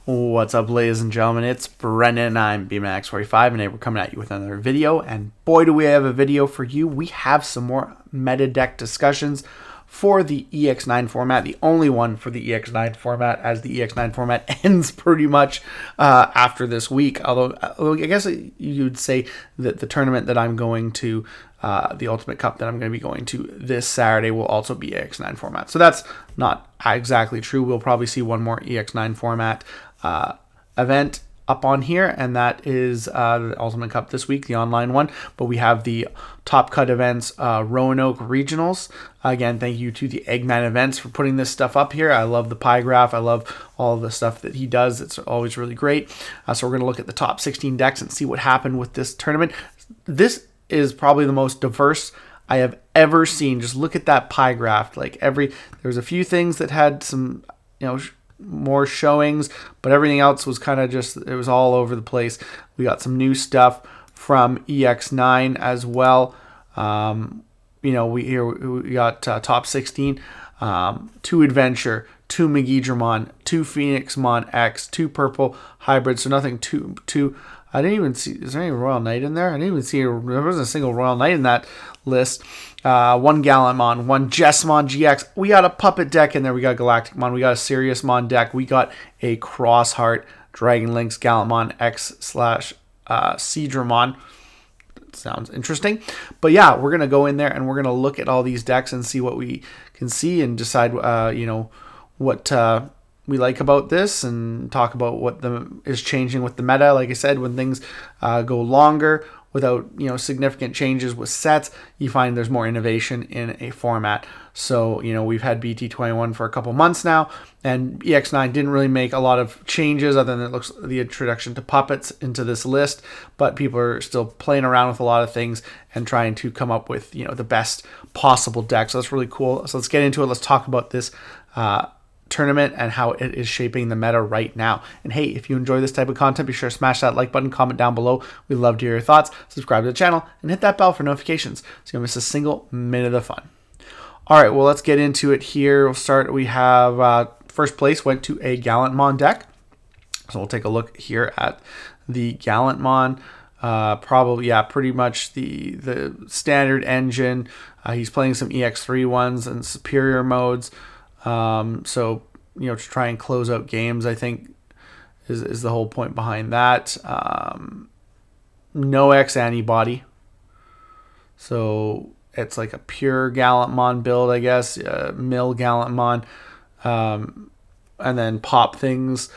What's up, ladies and gentlemen? It's Brennan. I'm BMX45, and today we're coming at you with another video. And boy, do we have a video for you. We have some more meta deck discussions for the EX9 format, the only one for the EX9 format, as the EX9 format ends pretty much after this week. Although I guess you'd say that the tournament that I'm going to, the Ultimate Cup that I'm going to be going to this Saturday, will also be EX9 format. So that's not exactly true. We'll probably see one more EX9 format event up on here, and that is the Ultimate Cup this week, the online one. But we have the Top Cut events, Roanoke Regionals. Again, thank you to the EX9 events for putting this stuff up here. I love the pie graph. I love all of the stuff that he does. It's always really great. So we're going to look at the top 16 decks and see what happened with this tournament. This is probably the most diverse I have ever seen. Just look at that pie graph. There was a few things that had some, more showings, but everything else was kind of just, it was all over the place. We got some new stuff from EX9 as well. We got top 16, 2 Adventure, 2 Digimon, 2 Phoenixmon X, 2 Purple Hybrid, so nothing too I didn't even see, is there any Royal Knight in there? I didn't even see, there wasn't a single Royal Knight in that list. 1 Gallantmon, 1 Jessmon GX. We got a Puppet deck in there. We got Galacticmon. We got a Siriusmon deck. We got a Crossheart, Dragon Lynx, Gallantmon X / Seadramon. Sounds interesting. But yeah, we're going to go in there and we're going to look at all these decks and see what we can see and decide, what we like about this, and talk about what is changing with the meta. Like I said, when things go longer without significant changes with sets, you find there's more innovation in a format. So we've had BT21 for a couple months now, and EX9 didn't really make a lot of changes other than the introduction to puppets into this list, but people are still playing around with a lot of things and trying to come up with the best possible deck. So that's really cool. So let's get into it. Let's talk about this tournament and how it is shaping the meta right now. And hey, if you enjoy this type of content, be sure to smash that like button, comment down below. We'd love to hear your thoughts. Subscribe to the channel and hit that bell for notifications so you don't miss a single minute of the fun. All right, well, let's get into it here. We'll start. We have first place went to a Gallantmon deck. So we'll take a look here at the Gallantmon. Pretty much the standard engine. He's playing some EX3 ones and superior modes. To try and close out games, I think is the whole point behind that. No X-Antibody. So it's like a pure Gallantmon build, I guess. Mill Gallantmon. And then pop things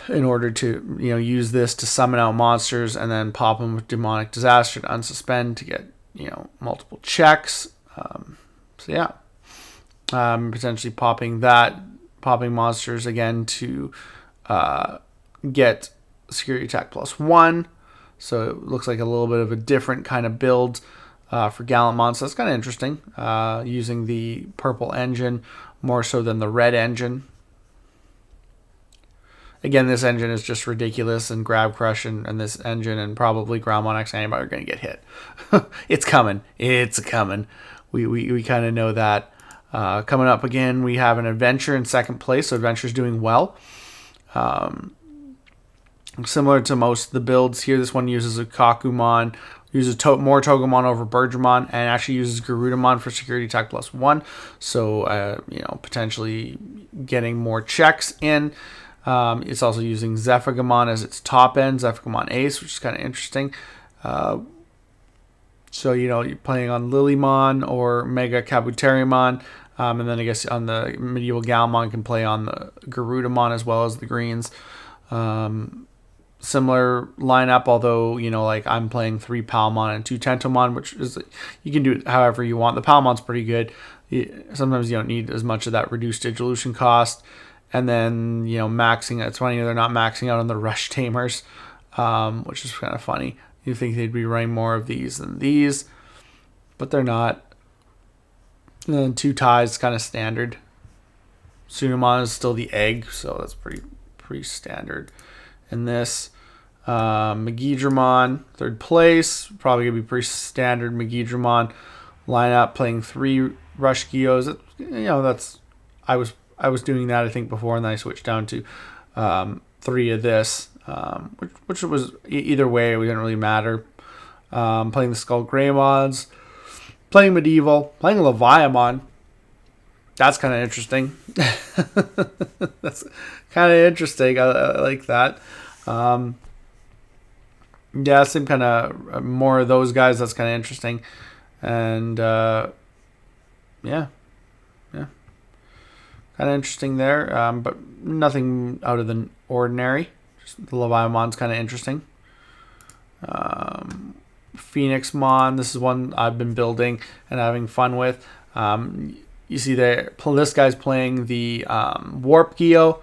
in order to, use this to summon out monsters, and then pop them with Demonic Disaster to unsuspend to get, multiple checks. Potentially popping monsters again to get security attack +1. So it looks like a little bit of a different kind of build for Gallantmon. So that's kind of interesting, using the purple engine more so than the red engine. Again, this engine is just ridiculous, and Grab Crush and this engine and probably Groundmon X-Antibody are going to get hit. It's coming. It's coming. We kind of know that. Coming up again, we have an Adventure in second place, so Adventure's doing well. Similar to most of the builds here, this one uses a Kakumon, uses more Togemon over Birdramon, and actually uses Garudamon for security attack +1. So, potentially getting more checks in. It's also using Zephygamon as its top end, Zephygamon Ace, which is kind of interesting. So, you're playing on Lilymon or Mega Kabuterimon. And then I guess on the Medieval Galmon can play on the Garudamon as well as the greens. Similar lineup, although, I'm playing 3 Palmon and 2 Tentomon, which is, you can do it however you want. The Palmon's pretty good. Sometimes you don't need as much of that reduced Digivolution cost. And then, maxing, it's funny, they're not maxing out on the Rush Tamers, which is kind of funny. You think they'd be running more of these than these, but they're not. And then 2 Ties, kind of standard. Sunamon is still the egg, so that's pretty standard. And this Megidramon, third place, probably gonna be pretty standard Megidramon lineup, playing 3 Rush Geos. That's I was doing that I think before, and then I switched down to 3 of this, which was either way, it didn't really matter. Playing the Skull Greymons, playing Medieval, playing Leviamon. That's kind of interesting. That's kind of interesting. I like that. Yeah, same kind of more of those guys. That's kind of interesting. And yeah, kind of interesting there. But nothing out of the ordinary. Just the Leviamon's kind of interesting. Phoenix Mon. This is one I've been building and having fun with. You see there, this guy's playing the Warp Geo,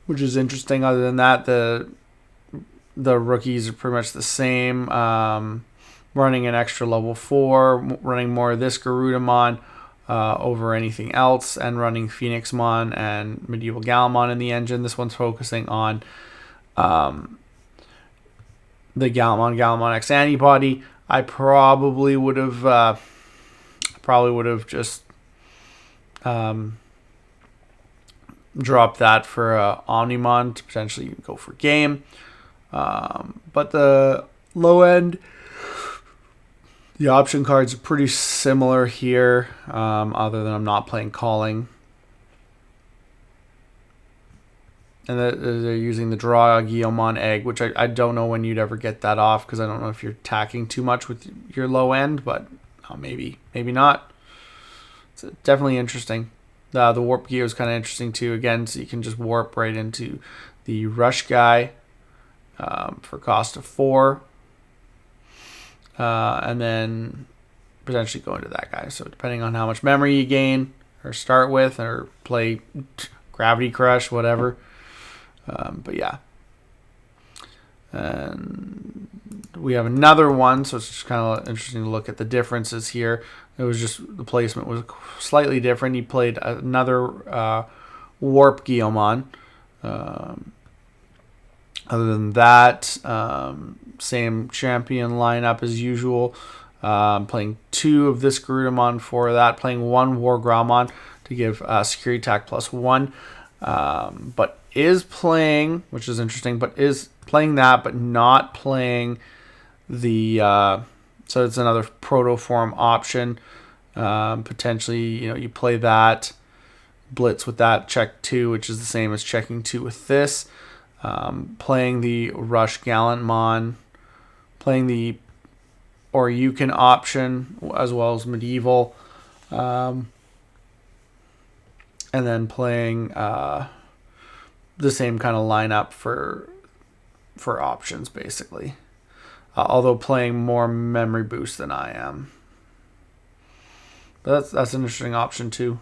which is interesting. Other than that, the rookies are pretty much the same. Running an extra level 4, running more of this Garudamon over anything else, and running Phoenixmon and Medieval Galamon in the engine. This one's focusing on the Galamon X-Antibody. I probably would have just dropped that for Omnimon to potentially go for game. But the low end, the option cards are pretty similar here, other than I'm not playing Calling. And they're using the Draw Guillemon Egg, which I don't know when you'd ever get that off, because I don't know if you're attacking too much with your low end, but maybe not. It's definitely interesting. The Warp Geo is kind of interesting too, again, so you can just warp right into the Rush guy for cost of 4. And then potentially go into that guy. So depending on how much memory you gain or start with, or play Gravity Crush, whatever. But yeah. And we have another one, so it's just kind of interesting to look at the differences here. It was just the placement was slightly different. He played another Warp Guillemon. Other than that, same champion lineup as usual. Playing 2 of this Garudamon for that. Playing 1 War Gromon to give security attack +1. But is playing, which is interesting, but is playing that, but not playing the... so it's another protoform option. Potentially, you play that, blitz with that, check 2, which is the same as checking 2 with this. Playing the Rush Gallantmon, playing the Oryukin option, as well as Medieval, and then playing the same kind of lineup for options, basically. Although playing more memory boost than I am. But that's an interesting option too.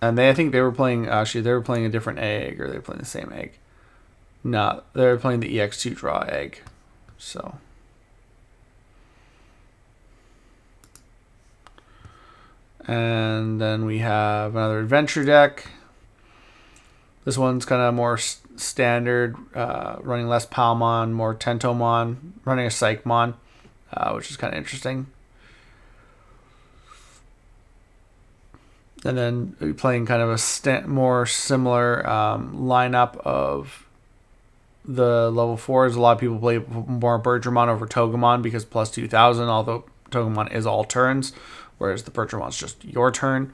And I think they were playing a different egg, or they were playing the same egg. No, they were playing the EX2 draw egg. So. And then we have another adventure deck. This one's kind of more standard, running less Palmon, more Tentomon, running a Psychmon, which is kind of interesting. And then playing kind of a more similar lineup of the level 4s. A lot of people play more Bergermon over Togemon because plus 2,000, although Togemon is all turns, whereas the Bergermon's just your turn.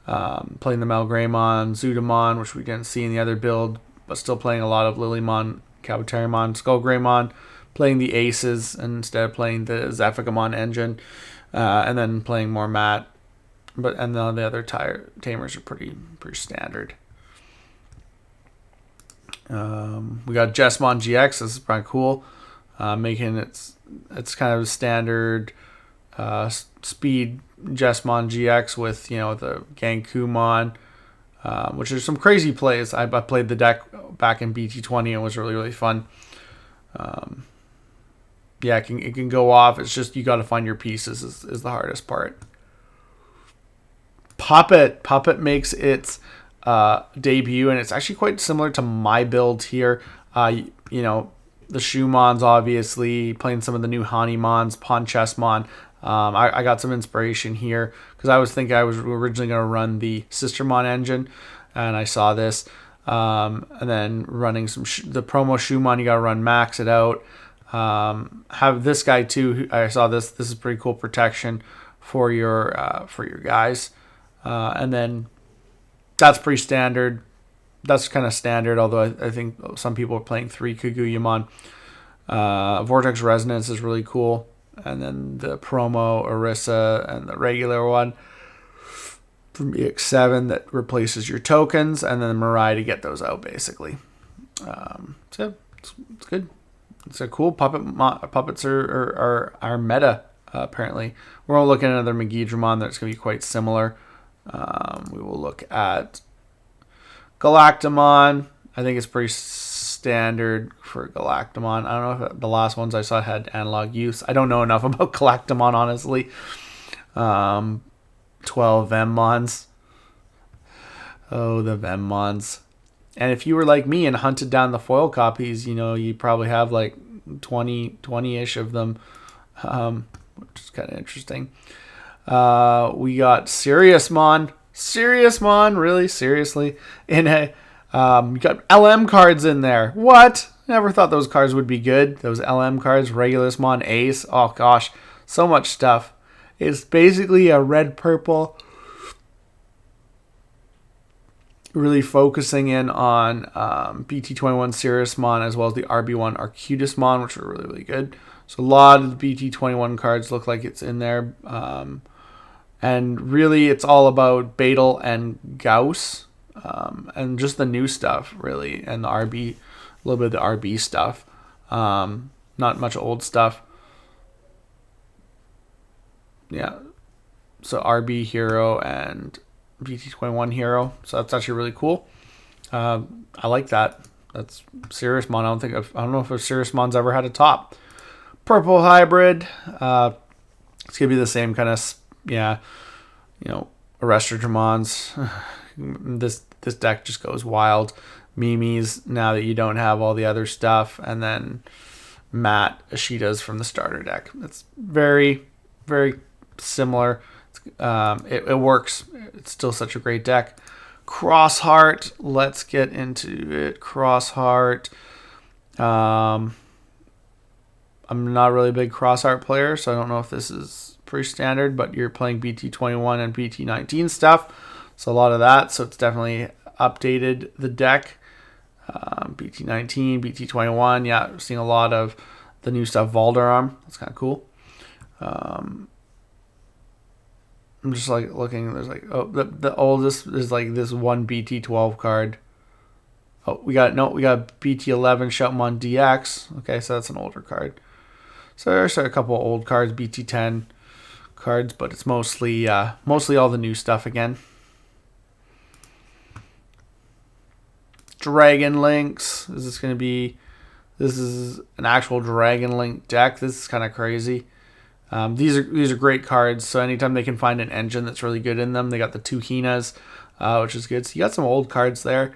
Playing the Malgreymon, Zudamon, which we didn't see in the other build, but still playing a lot of Lilymon, Kabuterimon, Skullgreymon, playing the Aces instead of playing the Zephigamon engine, and then playing more Mat. And the other tamers are pretty standard. We got Jesmon GX. This is pretty cool. Making it's kind of a standard speed Jesmon GX with the Gankumon, which are some crazy plays. I played the deck back in BT20 and it was really fun. Yeah, it can go off. It's just you got to find your pieces is the hardest part. Puppet makes its debut, and it's actually quite similar to my build here. The Shumons, obviously, playing some of the new Hanimons, Ponchesmon, I got some inspiration here because I was thinking I was originally going to run the Sistermon engine, and I saw this. And then running the promo Shumon, you got to run max it out. Have this guy too. I saw this. This is pretty cool protection for your guys. And then that's pretty standard. That's kind of standard, although I think some people are playing 3 Kaguyamon. Vortex Resonance is really cool. And then the promo Orisa and the regular one from EX9 that replaces your tokens, and then the Mirai to get those out, basically. So it's good. It's a cool puppets are meta, apparently. We're going to look at another Megidramon that's going to be quite similar. We will look at Galactamon. I think it's pretty standard for Galactamon. I don't know if the last ones I saw had analog use. I don't know enough about Galactamon, honestly. 12 Vemmons. Oh, the Vemmons. And if you were like me and hunted down the foil copies, you probably have like 20-ish of them, which is kind of interesting. We got Seriousmon. Seriousmon, really? Seriously? You got LM cards in there. What? Never thought those cards would be good. Those LM cards, Regulusmon, Ace. Oh, gosh. So much stuff. It's basically a red-purple, really focusing in on BT21 Seriousmon as well as the RB1 Arcutusmon, which are really, really good. So a lot of the BT21 cards look like it's in there. And really, it's all about Beetle and Gauss. And just the new stuff, really. And the RB, a little bit of the RB stuff. Not much old stuff. Yeah. So RB Hero and BT21 Hero. So that's actually really cool. I like that. That's Seriousmon. I don't know if a Seriousmon's ever had a top. Purple Hybrid. It's going to be the same kind of, Arrestodramons. This deck just goes wild. Mimi's, now that you don't have all the other stuff. And then Matt Ashida's from the starter deck. It's very, very similar. It works. It's still such a great deck. Crossheart. Let's get into it. Crossheart. I'm not really a big Crossheart player, so I don't know if this is pretty standard, but you're playing BT21 and BT19 stuff. So a lot of that. So it's definitely updated the deck. BT19, BT21. Yeah, we're seeing a lot of the new stuff. Valderarm. That's kind of cool. I'm just like looking. There's like, the oldest is like this one BT12 card. Oh, we got BT11 Shoutmon DX. Okay, so that's an older card. So there's a couple old cards, BT10 cards, but it's mostly all the new stuff again. Dragon Links. This is an actual Dragon Link deck. This is kind of crazy. These are great cards. So anytime they can find an engine that's really good in them, they got the 2 Hinas, which is good. So you got some old cards there.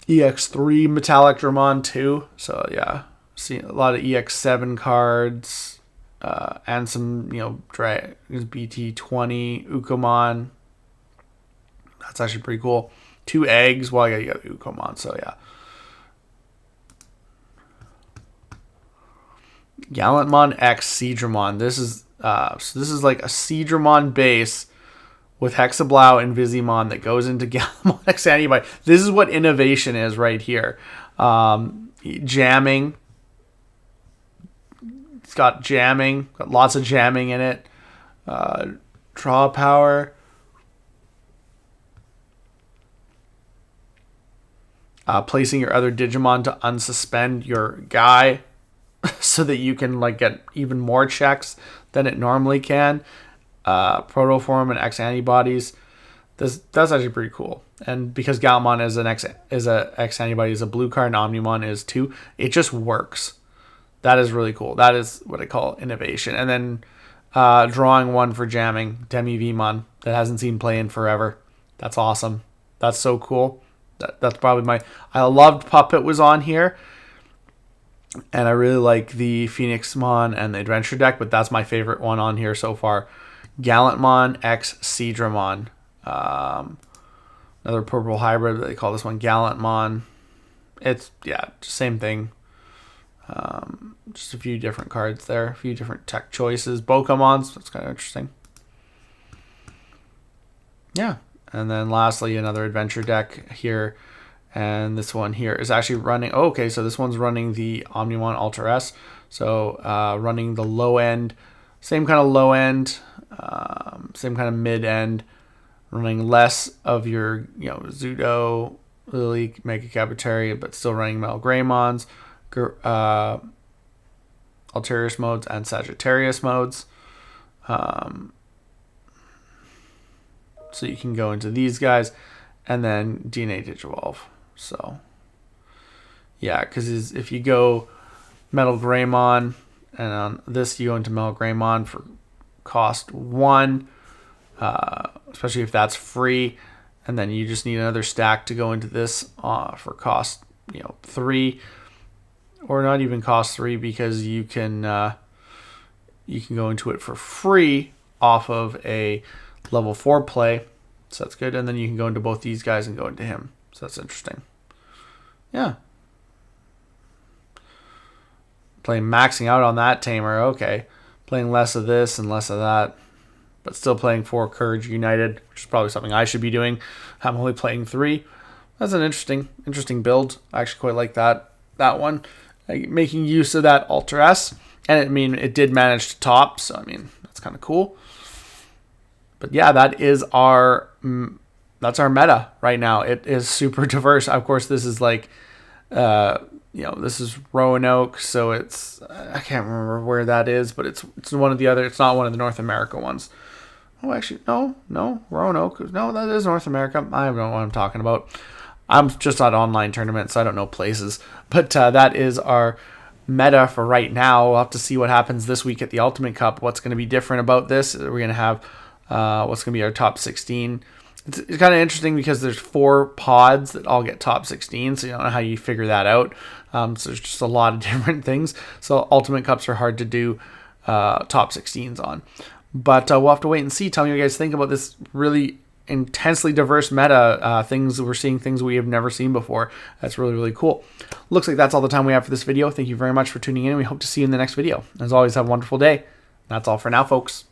EX3 Metallic Dramon 2. So yeah, see a lot of EX7 cards, and some BT20 Ukomon. That's actually pretty cool. 2 eggs. Well, yeah, you got Ukomon. So yeah. Gallantmon X Seadramon. This is like a Seadramon base with Hexablau and Vizimon that goes into Gallantmon X-Antibody. This is what innovation is right here. Jamming. It's got jamming. Got lots of jamming in it. Draw power. Placing your other Digimon to unsuspend your guy so that you can like get even more checks than it normally can. Protoform and X-Antibodies. That's actually pretty cool. And because Galmon is a X-Antibody is a blue card and Omnimon is 2, it just works. That is really cool. That is what I call innovation. And then drawing one for jamming, Demi-Vmon, that hasn't seen play in forever. That's awesome. That's so cool. That's probably I loved Puppet was on here. And I really like the Phoenixmon and the Adventure deck, but that's my favorite one on here so far. Gallantmon X Seadramon. Another purple hybrid. They call this one Gallantmon. It's, yeah, same thing. Just a few different cards there. A few different tech choices. Bokomons. That's kind of interesting. Yeah. And then lastly, another adventure deck here. And this one here is actually running. Oh, okay, so this one's running the Omnimon Ultra S. So running the low end. Same kind of low end. Same kind of mid end. Running less of your, Zudo, Lily, Mega Capitary, but still running Metal Greymons, Alterius modes, and Sagittarius modes. So you can go into these guys, and then DNA Digivolve. So, yeah, because if you go Metal Greymon, and on this you go into Metal Greymon for cost 1, especially if that's free, and then you just need another stack to go into this for cost 3, or not even cost 3, because you can go into it for free off of a level 4 play, so that's good. And then you can go into both these guys and go into him, so that's interesting. Yeah, playing maxing out on that tamer. Okay, playing less of this and less of that, but still playing 4 Courage United, which is probably something I should be doing. I'm only playing 3. That's an interesting build. I actually quite like that one. Making use of that Ultra S, and it did manage to top, so that's kind of cool. But yeah, that's our meta right now. It is super diverse. Of course, this is like, this is Roanoke, so it's, I can't remember where that is, but it's one of the other. It's not one of the North America ones. Oh, actually, no, Roanoke. No, that is North America. I don't know what I'm talking about. I'm just at online tournaments, so I don't know places. But that is our meta for right now. We'll have to see what happens this week at the Ultimate Cup. What's going to be different about this? We're going to have what's going to be our top 16. It's kind of interesting because there's 4 pods that all get top 16, so you don't know how you figure that out. So there's just a lot of different things. So Ultimate Cups are hard to do top 16s on. But we'll have to wait and see. Tell me what you guys think about this really intensely diverse meta. We're seeing things we have never seen before. That's really, really cool. Looks like that's all the time we have for this video. Thank you very much for tuning in. We hope to see you in the next video. As always, have a wonderful day. That's all for now, folks.